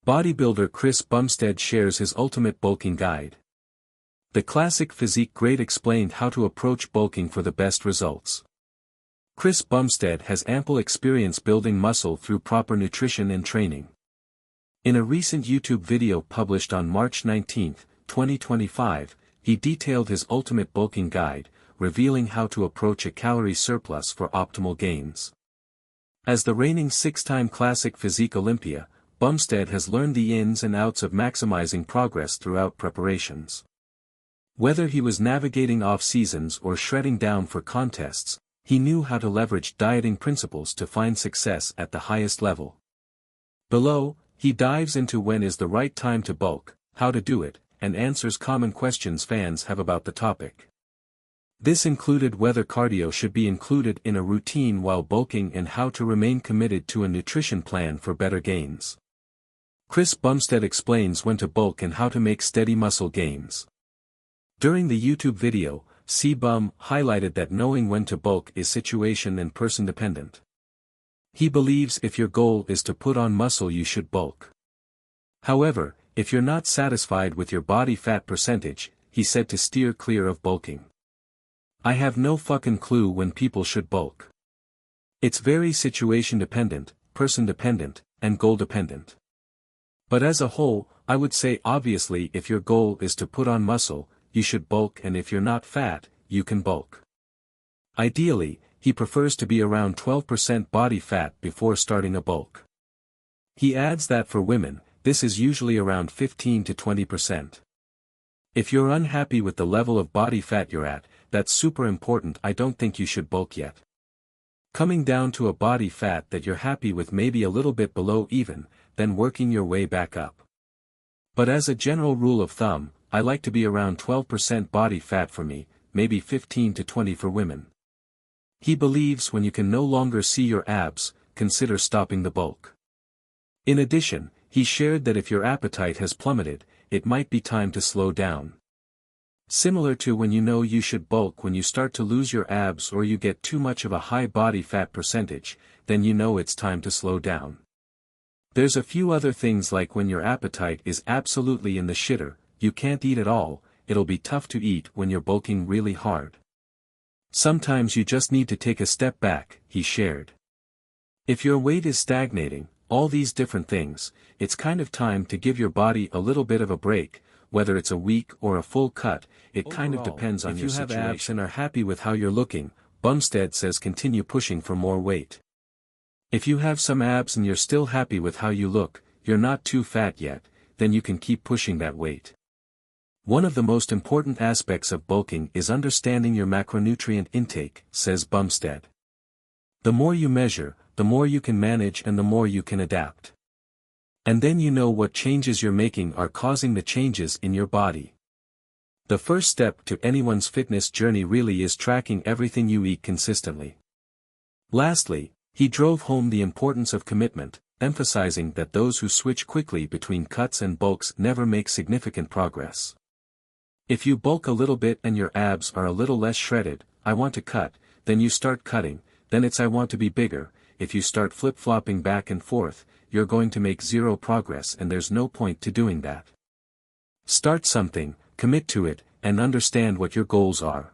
Bodybuilder Chris Bumstead shares his ultimate bulking guide. The classic physique great explained how to approach bulking for the best results. Chris Bumstead has ample experience building muscle through proper nutrition and training. In a recent YouTube video published on March 19, 2025, he detailed his ultimate bulking guide, revealing how to approach a calorie surplus for optimal gains. As the reigning six-time classic physique Olympia, Bumstead has learned the ins and outs of maximizing progress throughout preparations. Whether he was navigating off-seasons or shredding down for contests, he knew how to leverage dieting principles to find success at the highest level. Below, he dives into when is the right time to bulk, how to do it, and answers common questions fans have about the topic. This included whether cardio should be included in a routine while bulking and how to remain committed to a nutrition plan for better gains. Chris Bumstead explains when to bulk and how to make steady muscle gains. During the YouTube video, C-Bum highlighted that knowing when to bulk is situation and person dependent. He believes if your goal is to put on muscle you should bulk. However, if you're not satisfied with your body fat percentage, he said to steer clear of bulking. I have no fucking clue when people should bulk. It's very situation dependent, person dependent, and goal dependent. But as a whole, I would say obviously if your goal is to put on muscle, you should bulk, and if you're not fat, you can bulk. Ideally, he prefers to be around 12% body fat before starting a bulk. He adds that for women, this is usually around 15 to 20%. If you're unhappy with the level of body fat you're at, that's super important. I don't think you should bulk yet. Coming down to a body fat that you're happy with, maybe a little bit below even, then working your way back up. But as a general rule of thumb, I like to be around 12% body fat for me, maybe 15 to 20 for women. He believes when you can no longer see your abs, consider stopping the bulk. In addition, he shared that if your appetite has plummeted, it might be time to slow down. Similar to when you know you should bulk when you start to lose your abs or you get too much of a high body fat percentage, then you know it's time to slow down. There's a few other things like when your appetite is absolutely in the shitter, you can't eat at all, it'll be tough to eat when you're bulking really hard. Sometimes you just need to take a step back, he shared. If your weight is stagnating, all these different things, it's kind of time to give your body a little bit of a break, whether it's a week or a full cut, it kind of depends on your situation. If you have abs and are happy with how you're looking, Bumstead says continue pushing for more weight. If you have some abs and you're still happy with how you look, you're not too fat yet, then you can keep pushing that weight. One of the most important aspects of bulking is understanding your macronutrient intake, says Bumstead. The more you measure, the more you can manage and the more you can adapt. And then you know what changes you're making are causing the changes in your body. The first step to anyone's fitness journey really is tracking everything you eat consistently. Lastly, he drove home the importance of commitment, emphasizing that those who switch quickly between cuts and bulks never make significant progress. If you bulk a little bit and your abs are a little less shredded, I want to cut, then you start cutting, then it's I want to be bigger. If you start flip-flopping back and forth, you're going to make zero progress and there's no point to doing that. Start something, commit to it, and understand what your goals are.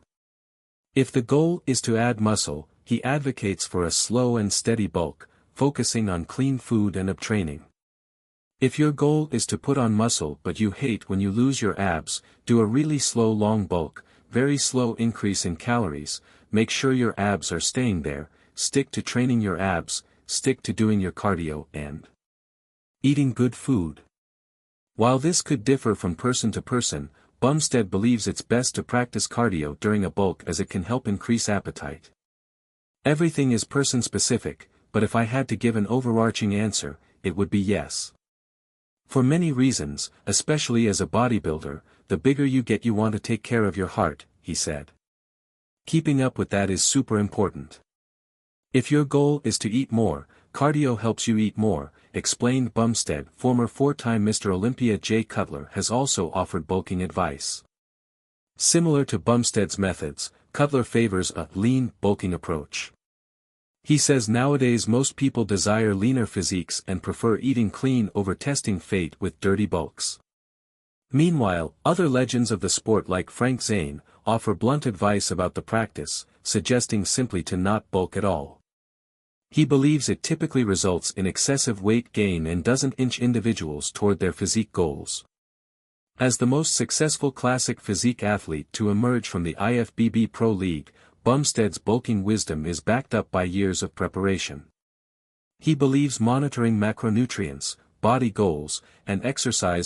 If the goal is to add muscle, he advocates for a slow and steady bulk, focusing on clean food and training. If your goal is to put on muscle but you hate when you lose your abs, do a really slow long bulk, very slow increase in calories, make sure your abs are staying there, stick to training your abs, stick to doing your cardio and eating good food. While this could differ from person to person, Bumstead believes it's best to practice cardio during a bulk as it can help increase appetite. Everything is person specific, but if I had to give an overarching answer, it would be yes. For many reasons, especially as a bodybuilder, the bigger you get you want to take care of your heart, he said. Keeping up with that is super important. If your goal is to eat more, cardio helps you eat more, explained Bumstead. Former four-time Mr. Olympia Jay Cutler has also offered bulking advice. Similar to Bumstead's methods, Cutler favors a lean bulking approach. He says nowadays most people desire leaner physiques and prefer eating clean over testing fate with dirty bulks. Meanwhile, other legends of the sport like Frank Zane, offer blunt advice about the practice, suggesting simply to not bulk at all. He believes it typically results in excessive weight gain and doesn't inch individuals toward their physique goals. As the most successful classic physique athlete to emerge from the IFBB Pro League, Bumstead's bulking wisdom is backed up by years of preparation. He believes monitoring macronutrients, body goals, and exercise